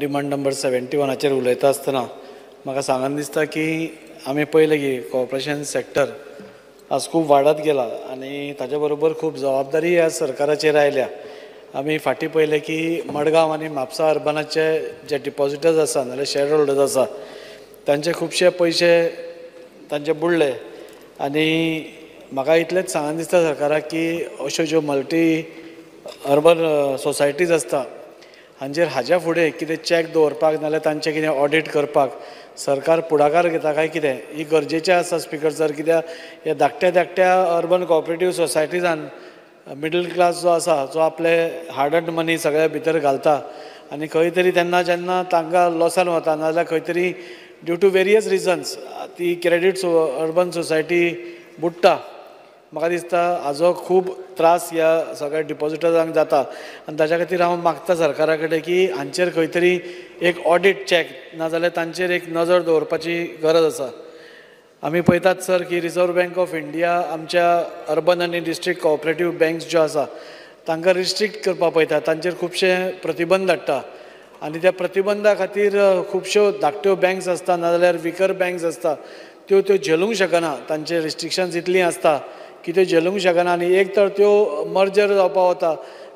Demand number 71 उलयता आसतना म्हाका सांगन दिसता की आमी पळयलें की कॉर्पोरेशन सेक्टर आज खूब वाडत गेला आनी ताचे बरोबर खूब जबाबदारी ह्या सरकाराचेर आयल्या. आमी फाटीं पळयलें की मडगांव आनी म्हापसा अर्बनाचे जे डिपॉझिटर्स आसा नाजाल्यार शेअर होल्डर्स आसा तांचे खुबशे पयशे तांचे बुडले आनी म्हाका इतलेंच सांगन दिसता सरकाराक की अश्यो ज्यो मल्टी अर्बन सोसायटीज आसता हाच्या फुडें कितें चॅक दवरपाक नाजाल्यार तांचें कितें ऑडिट करपाक सरकार पुढाकार घेता काय कितें ही गरजेचें आसा स्पिकर सर. कित्याक ह्या धाकट्या अर्बन कॉपरेटीव सोसायटीजान मिडल क्लास जो आसा जो आपले हार्ड अर्न मनी सगळ्या भितर घालता आनी खंय तरी तेन्ना जेन्ना तांकां लॉसान वता नाजाल्यार खंय तरी ड्यू टू वेरियस रिजन्स ती क्रेडीट अर्बन सोसायटी बुडटा. म्हाका दिसता हाजो खूब त्रास ह्या सगळ्या डिपॉझिटर्सांक जाता आनी ताच्या खातीर हांव मागता सरकारा कडेन की हांचेर खंय तरी एक ऑडिट चॅक नाजाल्यार तांचेर एक नजर दवरपाची गरज आसा. आमी पळयतात सर की रिजर्व बँक ऑफ इंडिया आमच्या अर्बन आनी डिस्ट्रिक्ट कॉपरेटीव बँक्स ज्यो आसा तांकां रिस्ट्रिक्ट करपाक पळयता, तांचेर खुबशे प्रतिबंध हाडटा आनी त्या प्रतिबंधा खातीर खुबश्यो धाकट्यो बँक्स आसता नाजाल्यार विकर बँक्स आसता त्यो झेलूंक शकना. तांचे रिस्ट्रिक्शन्स इतलीं आसता की त्यो झेलूंक शकना आनी एक तर त्यो मर्जर जावपाक वता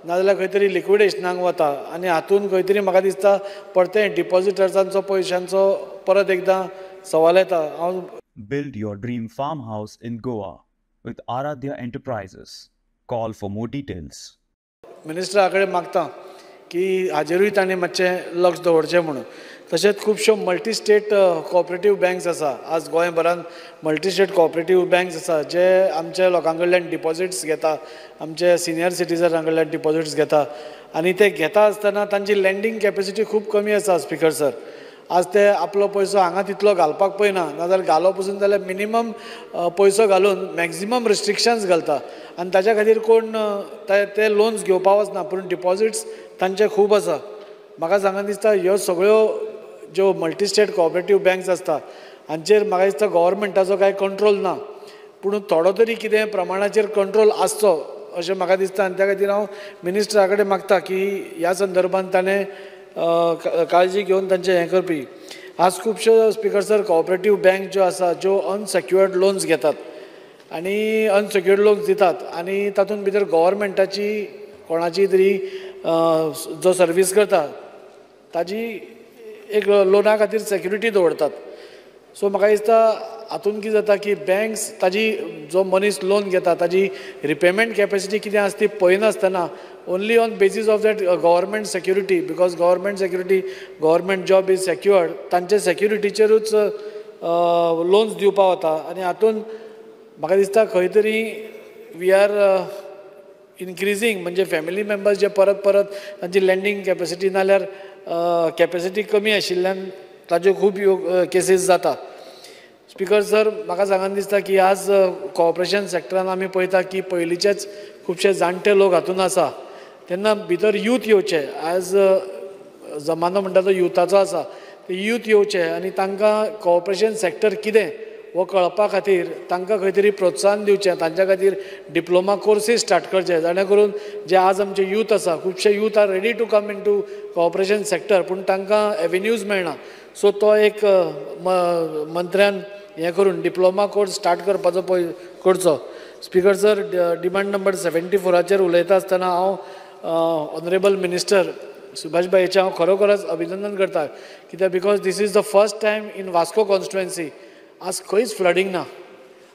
नाजाल्यार खंय तरी लिक्विडेशनाक वता आनी हातून खंय तरी म्हाका दिसता परते डिपॉझिटर्सांचो पयशांचो परत एकदां सवाल येता. हांव Build your dream farmhouse in Goa with Aradhya Enterprises. Call for more details. मिनिस्टरा कडेन मागता की हाजेरूय ताणें मातशें लक्ष दवरचें म्हणून. तशेंच खुबश्यो मल्टी स्टेट कॉपरेटीव बँक्स आसा. आज गोंयभरांत मल्टी स्टेट कॉपरेटीव बँक्स आसा जे आमच्या लोकां कडल्यान डिपॉझिट्स घेता, आमचे सिनियर सिटीजनां कडल्यान डिपॉझिट्स घेता आनी ते घेता आसतना तांची लँडींग कॅपेसिटी खूब कमी आसा स्पिकर सर. आज ते आपलो पयसो हांगा तितलो घालपाक पळयना नाजाल्यार घालो पसून जाल्यार मिनिमम पयसो घालून मॅक्झिमम रिस्ट्रिक्शन्स घालता आनी ताच्या खातीर कोण ते लोन्स घेवपाक वचना पूण डिपॉझिट्स तांचे खूब आसा. म्हाका सांगन दिसता ह्यो सगळ्यो ज्यो मल्टी स्टेट कॉपरेटीव बँक्स आसता हांचेर म्हाका दिसता गव्हर्मेंटाचो कांय कंट्रोल ना पूण थोडो तरी कितें प्रमाणाचेर कंट्रोल आसचो अशें म्हाका दिसता आनी त्या खातीर हांव मिनिस्टरा कडेन मागता की ह्या संदर्भांत ताणें काळजी घेवन तांचें हें करपी. आज खुबश्यो स्पिकर सर कॉपरेटीव बँक ज्यो आसा ज्यो अनसेक्युअर्ड लोन्स घेतात आनी अनसेक्युअर्ड लोन्स दितात आनी तातूंत भितर गव्हर्मेंटाची कोणाची तरी जो सर्वीस करता ताजी एक लोना खातीर सेक्युरिटी दवरतात. सो म्हाका दिसता हातूंत कितें जाता की बँक्स ताजी जो मनीस लोन घेता ताजी रिपेमेंट कॅपेसिटी कितें आसा ती पळयनासतना only on basis of that government security because government security government job is secured तांचे सेक्युरिटीचेरूच लोन्स दिवपाक वता आनी हातूंत म्हाका दिसता खंय तरी वी आर इनक्रिजींग म्हणजे फॅमिली मेंबर्स जे परत तांची लँडींग कॅपेसिटी नाल्यार कॅपेसिटी कमी आशिल्ल्यान ताज्यो खूब केसीस जाता. स्पिकर सर म्हाका सांगन दिसता की आज कॉर्पोरेशन सेक्टरान आमी पळयता की पयलींचेच खुबशे जाणटे लोक हातून आसा तेन्ना भितर यूथ येवचे. आज जमानो म्हणटा तो युथाचो आसा ते यूथ येवचे आनी तांकां कॉर्पोरेशन सेक्टर कितें हो कळपा खातीर तांकां खंय तरी प्रोत्साहन दिवचें. तांच्या खातीर डिप्लोमा कोर्सीस स्टार्ट करचे जेणे करून जे आज आमचे यूथ आसा खुबशे youth are ready to come into corporation sector पूण तांकां एवेन्यूज मेळना. सो तो एक मंत्र्यान हें करून डिप्लोमा कोर्स स्टार्ट करपाचो करचो. स्पिकर सर डिमांड नंबर 74 उलयता आसतना हांव ऑनरेबल मिनिस्टर सुभाष भाई हांव खरोखरच अभिनंदन करता कित्याक because this is the first time in Vasco constituency आज खंयच फ्लडींग ना.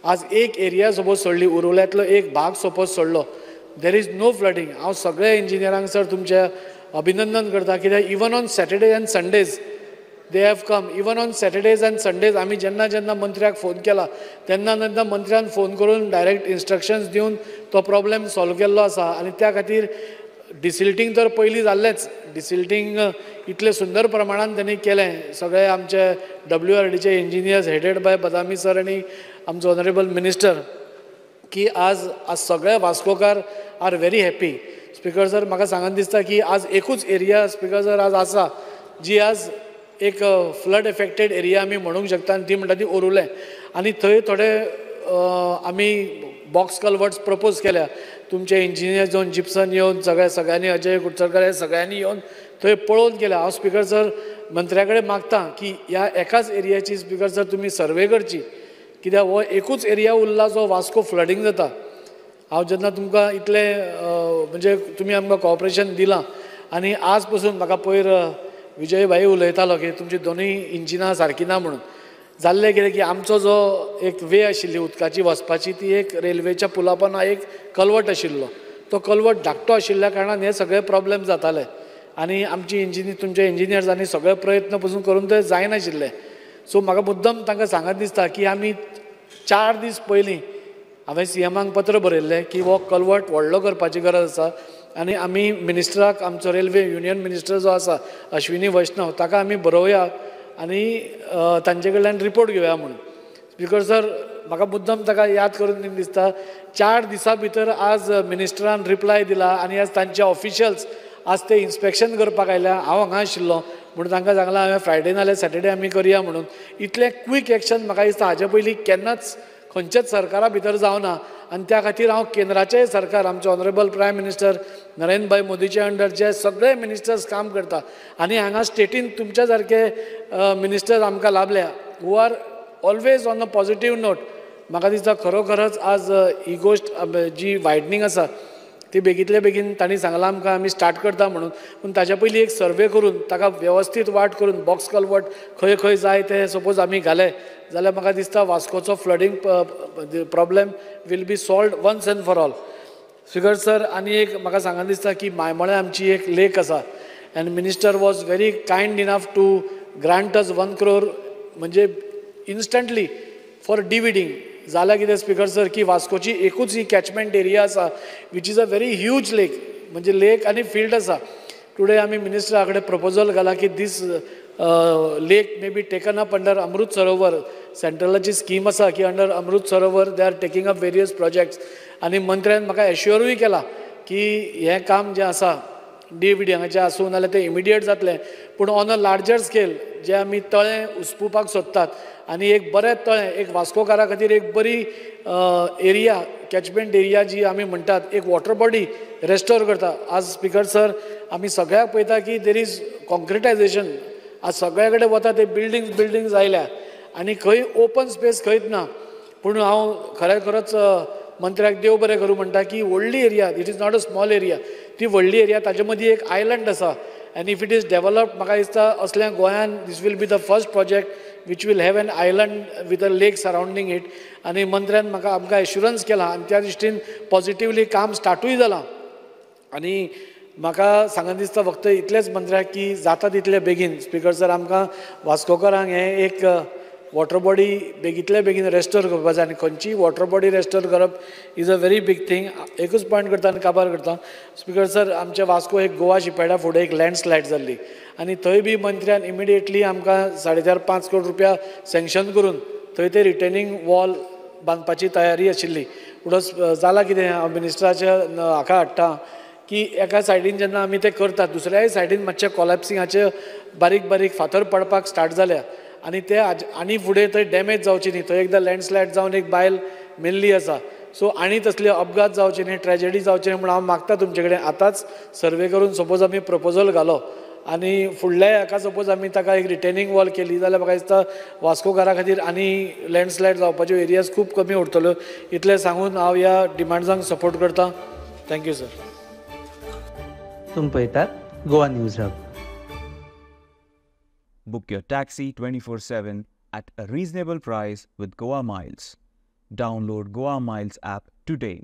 आज एक एरिया सपोज सोडली उरवल्यांतलो एक भाग सपोज सोडलो देर इज नो फ्लडींग. हांव सगळे इंजिनियरांक सर तुमचे अभिनंदन करता कित्याक even on Saturday and Sundays they have come. Even on Saturdays and Sundays आमी जेन्ना मंत्र्याक फोन केला तेन्ना मंत्र्यान फोन करून डायरेक्ट इन्स्ट्रक्शन्स दिवन तो प्रॉब्लेम सॉल्व केल्लो आसा आनी त्या खातीर डिसिल्टींग तर पयलीं जाल्लेंच. डिसिल्टींग इतले सुंदर प्रमाणान त्यांनी केलें. सगळे आमचे WRDचे engineers headed by Badami sir आनी आमचो ऑनरेबल मिनिस्टर की आज सगळे वास्कोकार are very happy. Speaker sir म्हाका सांगन दिसता की आज एकूच एरिया स्पिकर सर आज आसा जी आज एक फ्लड एफेक्टेड एरिया आमी म्हणूंक शकता आनी ती म्हणटा ती ओरुलें आनी थंय थोडे आमी बॉक्स कल्वर्ट्स प्रपोज केल्या. तुमचे इंजिनियर्स येवन जिप्सन येवन सगळ्यांनी अजय कुडचरकर हे सगळ्यांनी येवन थंय पळोवन गेल्या. हांव स्पिकर सर मंत्र्या कडेन मागतां की ह्या एकाच एरियाची स्पिकर सर तुमी सर्वे करची, कित्याक हो एकूच एरिया उरला जो वास्को फ्लडींग जाता. हांव जेन्ना तुमकां इतले म्हणजे तुमी आमकां कॉपरेशन दिलां आनी आज पसून म्हाका पयर विजय भाई उलयतालो की तुमची दोनूय इंजिनां सारकी ना म्हणून. जाल्लें कितें की आमचो जो एक वे आशिल्ली उदकाची वचपाची ती एक रेल्वेच्या पुला पोंदा एक कलवट आशिल्लो. तो कलवट धाकटो आशिल्ल्या कारणान हे सगळे प्रॉब्लेम जाताले आनी आमची तुमचे इंजिनियर्सांनी सगळे प्रयत्न पसून करून ते जायनाशिल्ले. सो म्हाका मुद्दम तांकां सांगत दिसता की आमी 4 दीस पयलीं हांवें सीएमाक पत्र बरयल्लें की हो कलवट व्हडलो करपाची गरज आसा आनी आमी मिनिस्टराक आमचो रेल्वे युनियन मिनिस्टर जो आसा अश्विनी वैष्णव ताका आमी बरोवया आनी तांचे कडल्यान रिपोर्ट घेवया म्हणून. स्पिकर सर म्हाका मुद्दम ताका याद करून दिसता 4 दिसां भितर आज मिनिस्टरान रिप्लाय दिला आनी आज तांचे ऑफिशियल्स आज ते इन्स्पेक्शन करपाक आयल्या. हांव हांगा आशिल्लो म्हणून तांकां सांगलां हांवें फ्रायडे नाल्यार सॅटर्डे आमी करया म्हणून. इतलें क्वीक एक्शन म्हाका दिसता हाजे पयलीं केन्नाच खंयच्याच सरकारा भितर जावना आनी त्या खातीर हांव केंद्राचें सरकार आमचे ऑनरेबल प्रायम मिनिस्टर नरेंद्र भाई मोदीचे अंडर जे सगळे मिनिस्टर्स काम करता आनी हांगा स्टेटीन तुमच्या सारके मिनिस्टर्स आमकां लाभल्या who are always on a positive note. म्हाका दिसता खरोखरच आज ही गोश्ट जी वायडनींग आसा ती बेगींतले बेगीन तांणी सांगलां आमकां आमी स्टार्ट करता म्हणून. पूण ताच्या पयलीं एक सर्वे करून ताका वेवस्थीत वाट करून बॉक्स कलवट खंय खंय जाय ते सपोज आमी घाले जाल्यार म्हाका दिसता वास्कोचो flooding problem will be solved once and for all. Speaker sir आनी एक म्हाका सांगन दिसता की मायमोळे आमची एक लेक आसा and minister was very kind enough to grant us 1 crore म्हणजे इन्स्टंटली फॉर डिविडिंग. जाल्यार कितें स्पिकर सर की वास्कोची एकूच ही कॅचमेंट एरिया आसा which is a very huge lake म्हणजे लेक आनी फिल्ड आसा. टुडे आमी मिनिस्टरा कडेन प्रपोजल घाला की this lake may be taken up under Amrit Sarovar. सेंट्रलाची स्कीम आसा की under Amrit Sarovar they are taking up various projects आनी मंत्र्यान म्हाका एश्युरूय केला की हें काम जें आसा डिविडी हांगाचें आसूं नाल्यार तें इमिडिएट जातलें. पूण ऑन अ लार्जर स्केल जे आमी तळें उसपुवपाक सोदतात आनी एक बरें तळें एक वास्कोकारा खातीर एक बरी एरिया कॅचमेंट एरिया जी आमी म्हणटात एक वॉटर बॉडी रेस्टोर करता. आज स्पिकर सर आमी सगळ्याक पळयता की देर इज कॉन्क्रिटायझेशन. आज सगळ्या कडेन वता ते बिल्डिंग्स आयल्या आनी खंय ओपन स्पेस खंयच ना. पूण हांव खरोच मंत्र्याक देव बरें करूं म्हणटा की व्हडली area it is not a small area ती व्हडली एरिया ताजे मदीं एक आयलंड आसा and if it is developed म्हाका दिसता असल्या गोंयान this will be the first project which will have an island with a lake surrounding it. आनी मंत्र्यान आमकां एश्युरन्स केला आनी त्या दृश्टीन पॉझिटिवली काम स्टार्टूय जालां. आनी म्हाका सांगन दिसता फक्त इतलेंच मंत्र्याक की जाता तितले बेगीन स्पिकर सर आमकां वास्कोकारांक हें एक वॉटर बॉडी बेगींतले बेगीन रेस्टोर करपाक जाय आनी खंयचीय वॉटर बॉडी रेस्टोर करप is a very big thing. एकूच पॉयंट करता आनी काबार करता. स्पिकर सर आमच्या वास्को एक गोवा शिपेडा फुडें एक लँडस्लायड जाल्ली आनी थंय बी मंत्र्यान इमिडिएटली आमकां 4.5 crore रुपया सँक्शन करून थंय ते रिटेनिंग वॉल बांदपाची तयारी आशिल्ली. पुढं जाला कितें हांव मिनिस्टराच्या हाका हाडटा की एका सायडीन जेन्ना आमी तें करतात दुसऱ्याय सायडीन मातशें कॉलॅप्सिंगाचे बारीक बारीक फातर पडपाक स्टार्ट जाल्या आनी ते आनी फुडें थंय डॅमेज जावची न्ही. थंय एकदां लँडस्लायड जावन एक बायल मेल्ली आसा. सो आनी तसले अपघात जावचे न्ही ट्रॅजेडी जावचे न्ही म्हणून हांव मागता तुमचे कडेन आतांच सर्वे करून सपोज आमी प्रपोजल घालो आनी फुडल्या हाका सपोज आमी ताका एक रिटेनिंग वॉल केली जाल्यार म्हाका दिसता वास्कोकारा खातीर आनी लँडस्लायड जावपाच्यो एरियाज खूब कमी उरतल्यो. इतलें सांगून हांव ह्या डिमांड्सांक सपोर्ट करतां. Thank you sir. तुम पळयतात Goa news hub. Book your taxi 24/7 at a reasonable price with Goa Miles. Download Goa Miles app today.